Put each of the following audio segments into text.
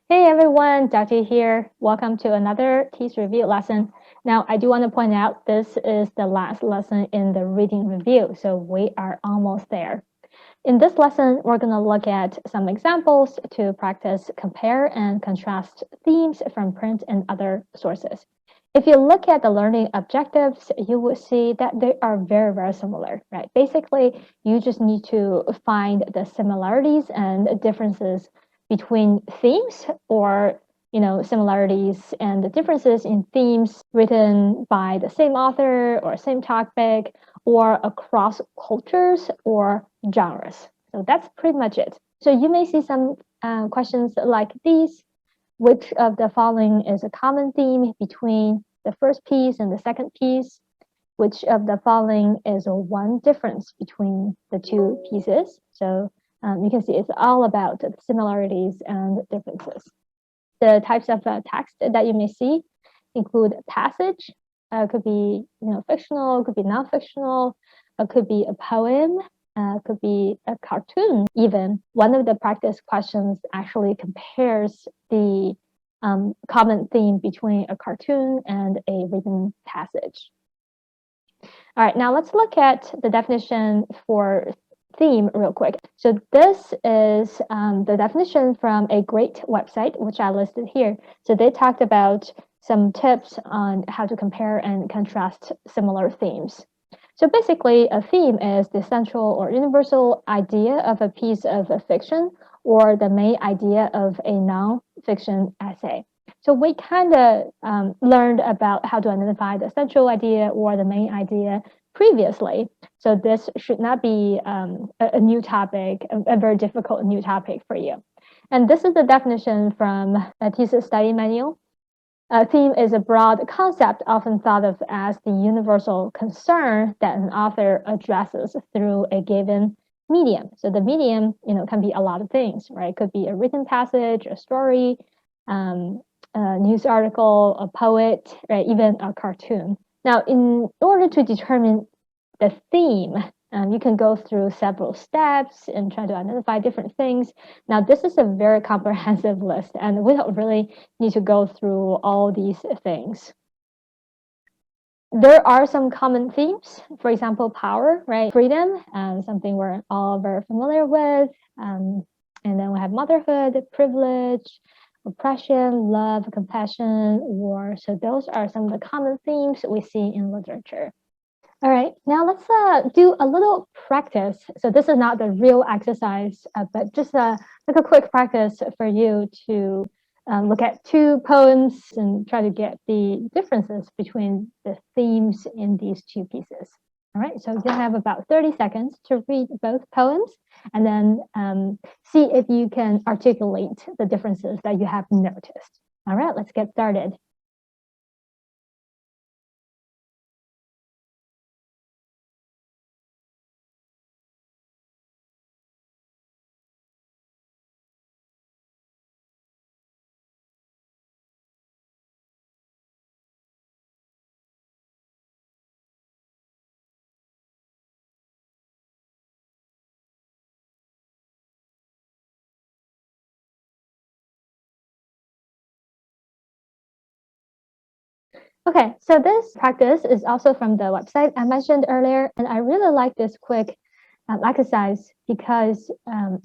Hey everyone, Dr. here. Welcome to another TEAS review lesson. Now, I do want to point out this is the last lesson in the reading review, so we are almost there. In this lesson, we're going to look at some examples to practice compare and contrast themes from print and other sources. If you look at the learning objectives, you will see that they are very, very similar, right? Basically, you just need to find the similarities and differences between themes or similarities and the differences in themes written by the same author or same topic or across cultures or genres. So that's pretty much it. So you may see some questions like these. Which of the following is a common theme between the first piece and the second piece? Which of the following is a one difference between the two pieces? So you can see it's all about the similarities and differences. The types of text that you may see include passage, could be fictional, could be non-fictional, could be a poem, could be a cartoon even. One of the practice questions actually compares the common theme between a cartoon and a written passage. All right, now let's look at the definition for theme real quick. So this is the definition from a great website, which I listed here. So they talked about some tips on how to compare and contrast similar themes. So basically, a theme is the central or universal idea of a piece of fiction or the main idea of a non-fiction essay. So we kind of learned about how to identify the central idea or the main idea previously. So this should not be a new topic, a very difficult new topic for you. And this is the definition from a TEAS study manual. A theme is a broad concept often thought of as the universal concern that an author addresses through a given medium. So the medium, can be a lot of things, right? It could be a written passage, a story, a news article, a poet, right? Even a cartoon. Now, in order to determine the theme, you can go through several steps and try to identify different things. Now, this is a very comprehensive list, and we don't really need to go through all these things. There are some common themes, for example, power, right? Freedom, something we're all very familiar with. And then we have motherhood, privilege, oppression, love, compassion, war. So those are some of the common themes we see in literature. All right, now let's do a little practice. So this is not the real exercise, but just like a quick practice for you to look at two poems and try to get the differences between the themes in these two pieces. All right, so you have about 30 seconds to read both poems and then see if you can articulate the differences that you have noticed. All right, let's get started. Okay, so this practice is also from the website I mentioned earlier, and I really like this quick exercise because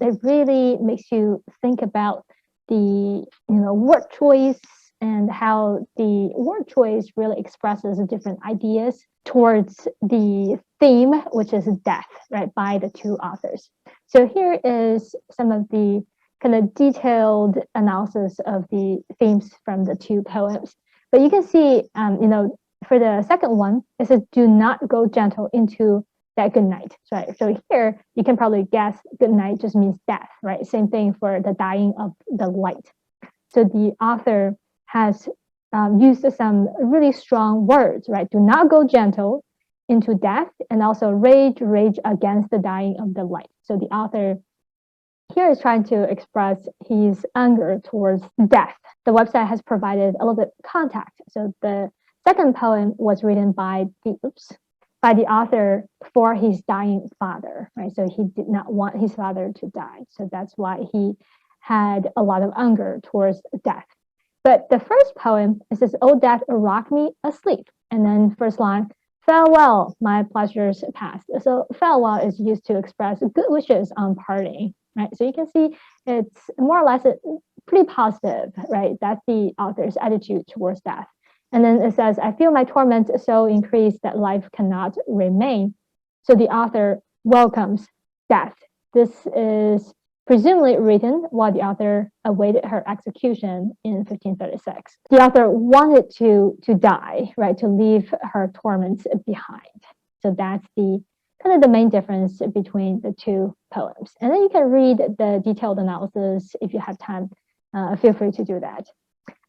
it really makes you think about the word choice and how the word choice really expresses different ideas towards the theme, which is death, right, by the two authors. So here is some of the kind of detailed analysis of the themes from the two poems. But you can see, for the second one, it says, do not go gentle into that good night, right? So here, you can probably guess good night just means death, right? Same thing for the dying of the light. So the author has used some really strong words, right? Do not go gentle into death, and also rage against the dying of the light. So the author here is trying to express his anger towards death. The website has provided a little bit of context. So the second poem was written by the author for his dying father, right? So he did not want his father to die. So that's why he had a lot of anger towards death. But the first poem, it says, "Oh, death, rock me asleep." And then first line, "Farewell, my pleasures past." So farewell is used to express good wishes on parting, right? So you can see it's more or less pretty positive, right? That's the author's attitude towards death. And then it says, "I feel my torment so increased that life cannot remain." So the author welcomes death. This is presumably written while the author awaited her execution in 1536. The author wanted to die, right, to leave her torments behind. So that's the kind of the main difference between the two poems. And then you can read the detailed analysis if you have time. Feel free to do that.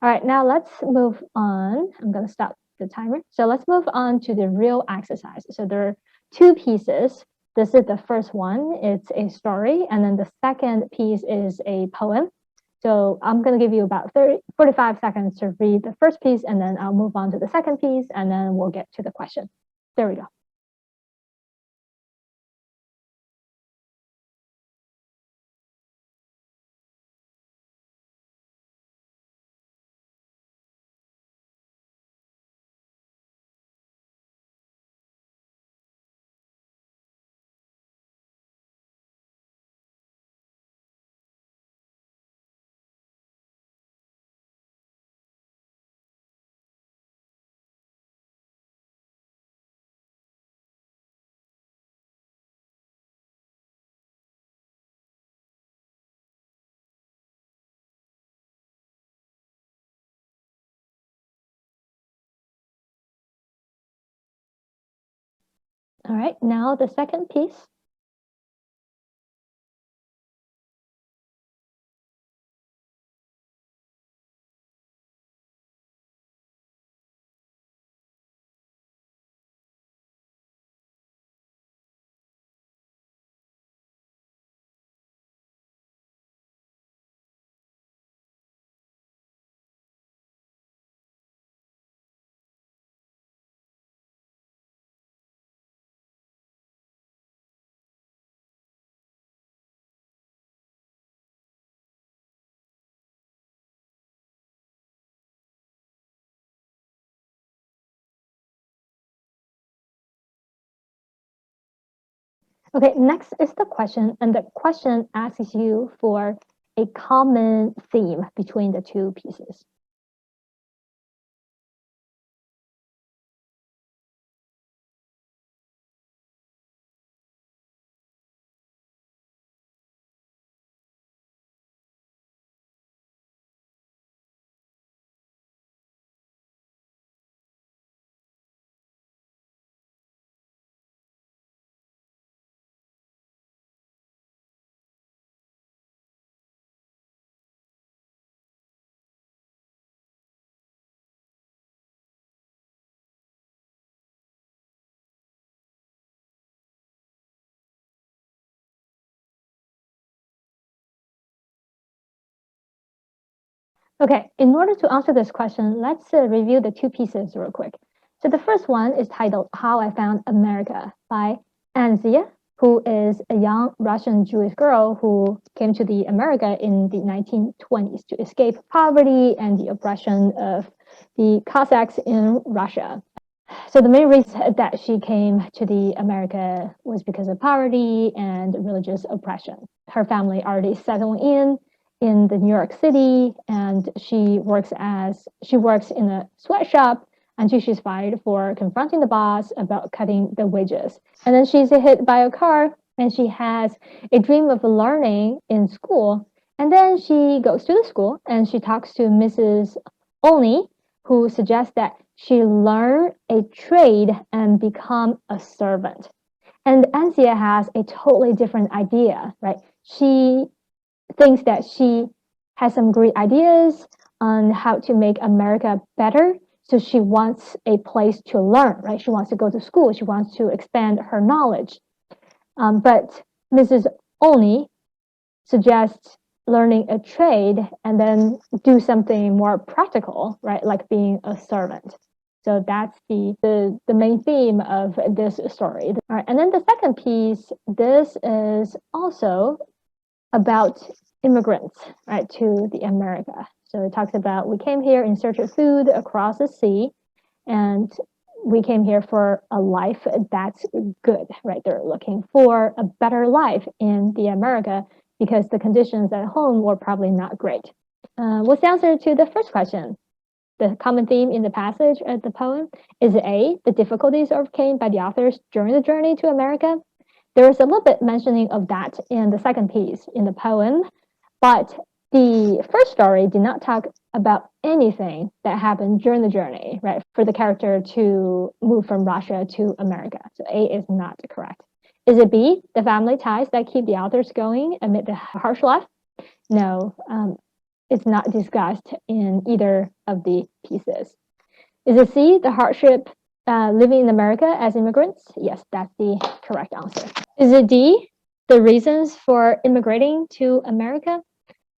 All right, now let's move on. I'm going to stop the timer. So let's move on to the real exercise. So there are two pieces. This is the first one. It's a story. And then the second piece is a poem. So I'm going to give you about 45 seconds to read the first piece, and then I'll move on to the second piece, and then we'll get to the question. There we go. All right, now the second piece. Okay, next is the question, and the question asks you for a common theme between the two pieces. Okay, in order to answer this question, let's review the two pieces real quick. So the first one is titled "How I Found America" by Anzia, who is a young Russian Jewish girl who came to the America in the 1920s to escape poverty and the oppression of the Cossacks in Russia. So the main reason that she came to the America was because of poverty and religious oppression. Her family already settled in the New York City, and she works in a sweatshop until she's fired for confronting the boss about cutting the wages. And then she's hit by a car, and she has a dream of learning in school. And then she goes to the school and she talks to Mrs. Olney, who suggests that she learn a trade and become a servant. And Anzia has a totally different idea, right? She thinks that she has some great ideas on how to make America better. So she wants a place to learn, right? She wants to go to school. She wants to expand her knowledge. But Mrs. Olney suggests learning a trade and then do something more practical, right? Like being a servant. So that's the main theme of this story. All right, and then the second piece, this is also about immigrants, right, to the America. So it talks about we came here in search of food across the sea, and we came here for a life that's good, right? They're looking for a better life in the America because the conditions at home were probably not great. What's the answer to the first question? The common theme in the passage of the poem is A, the difficulties overcame by the authors during the journey to America. There is a little bit mentioning of that in the second piece in the poem, but the first story did not talk about anything that happened during the journey, right? For the character to move from Russia to America. So A is not correct. Is it B, the family ties that keep the authors going amid the harsh life? No, it's not discussed in either of the pieces. Is it C, the hardship living in America as immigrants? Yes, that's the correct answer. Is it D, the reasons for immigrating to America?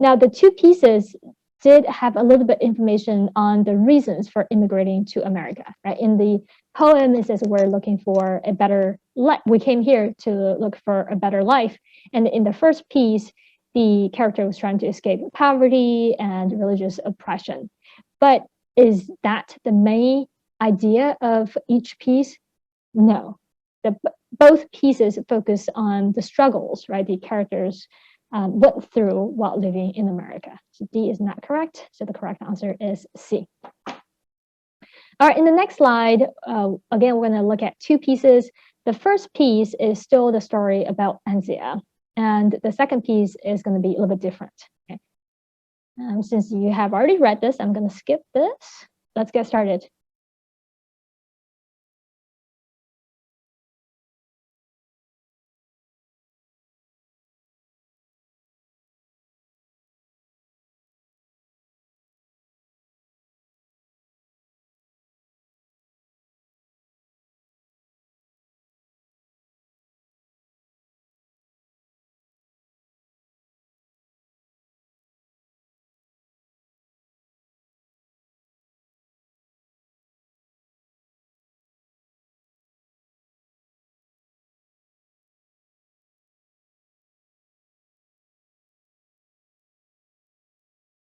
Now, the two pieces did have a little bit information on the reasons for immigrating to America, right? In the poem, it says we're looking for a better life. We came here to look for a better life. And in the first piece, the character was trying to escape poverty and religious oppression. But is that the main idea of each piece? No. Both pieces focus on the struggles, right? The characters went through while living in America. So D is not correct. So the correct answer is C. All right, in the next slide, again, we're going to look at two pieces. The first piece is still the story about Anzia. And the second piece is going to be a little bit different. Okay? Since you have already read this, I'm going to skip this. Let's get started.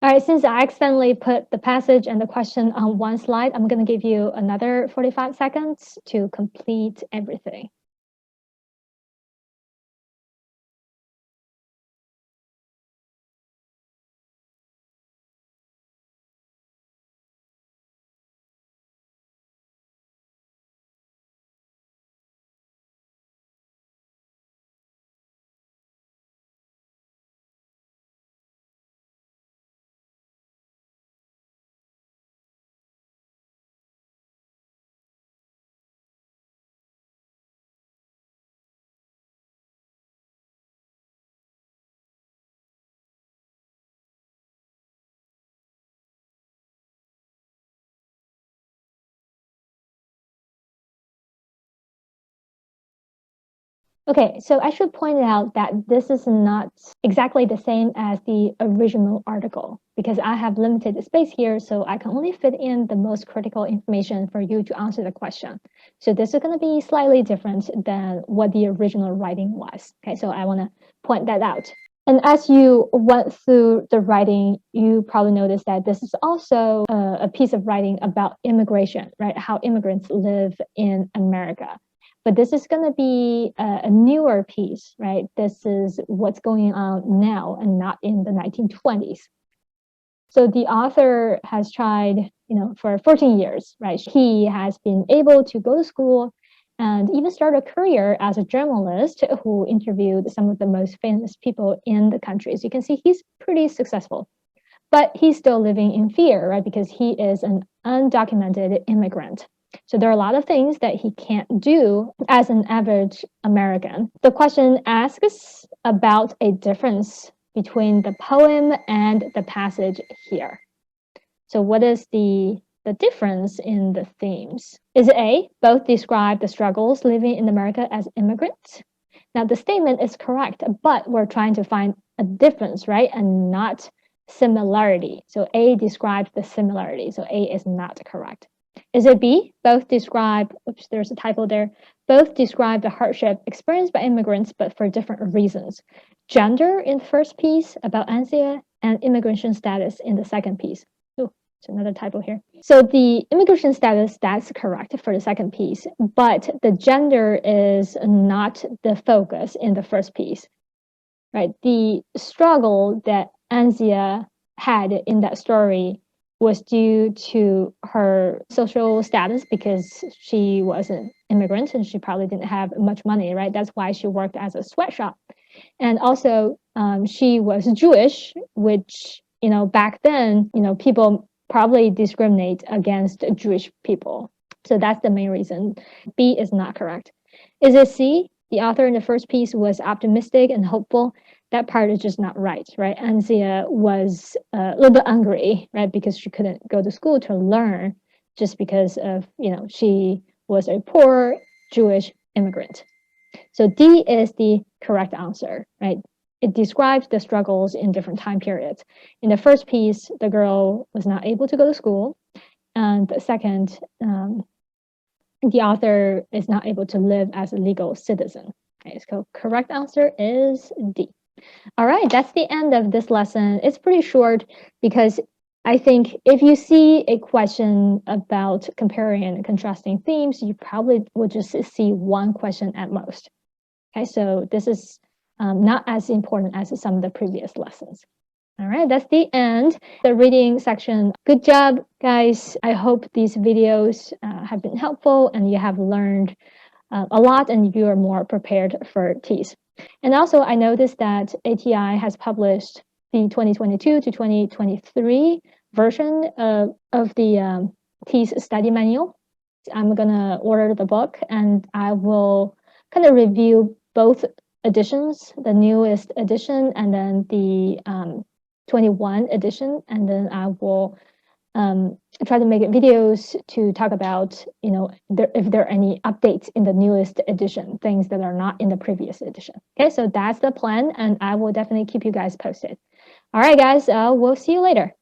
All right, since I accidentally put the passage and the question on one slide, I'm going to give you another 45 seconds to complete everything. Okay, so I should point out that this is not exactly the same as the original article because I have limited space here, so I can only fit in the most critical information for you to answer the question. So this is going to be slightly different than what the original writing was. Okay, so I want to point that out. And as you went through the writing, you probably noticed that this is also a piece of writing about immigration, right? How immigrants live in America. But this is going to be a newer piece, right? This is what's going on now and not in the 1920s. So the author has tried, for 14 years, right? He has been able to go to school and even start a career as a journalist who interviewed some of the most famous people in the country. So you can see he's pretty successful. But he's still living in fear, right? Because he is an undocumented immigrant. So there are a lot of things that he can't do as an average American. The question asks about a difference between the poem and the passage here. So what is the difference in the themes? Is it A, both describe the struggles living in America as immigrants? Now the statement is correct, but we're trying to find a difference, right? And not similarity. So A describes the similarity. So A is not correct. Is it B? Both describe, oops, there's a typo there. Both describe the hardship experienced by immigrants, but for different reasons. gender in the first piece about Anzia, and immigration status in the second piece. Oh, it's another typo here. So the immigration status, that's correct for the second piece, but the gender is not the focus in the first piece, right? The struggle that Anzia had in that story was due to her social status because she was an immigrant and she probably didn't have much money, right? That's why she worked as a sweatshop. And also, she was Jewish, which, back then, people probably discriminate against Jewish people. So that's the main reason. B is not correct. Is it C? The author in the first piece was optimistic and hopeful. That part is just not right, right? Anzia was a little bit angry, right? Because she couldn't go to school to learn just because of, she was a poor Jewish immigrant. So D is the correct answer, right? It describes the struggles in different time periods. In the first piece, the girl was not able to go to school. And the second, the author is not able to live as a legal citizen. Okay, so correct answer is D. All right, that's the end of this lesson. It's pretty short because I think if you see a question about comparing and contrasting themes, you probably will just see one question at most. Okay, so this is not as important as some of the previous lessons. All right, that's the end. The reading section. Good job, guys. I hope these videos have been helpful and you have learned a lot and you are more prepared for TEAS. And also, I noticed that ATI has published the 2022 to 2023 version of the TEAS study manual. I'm going to order the book and I will kind of review both editions, the newest edition and then the 21 edition, and then I will try to make videos to talk about, if there are any updates in the newest edition, things that are not in the previous edition. Okay, so that's the plan, and I will definitely keep you guys posted. All right, guys, we'll see you later.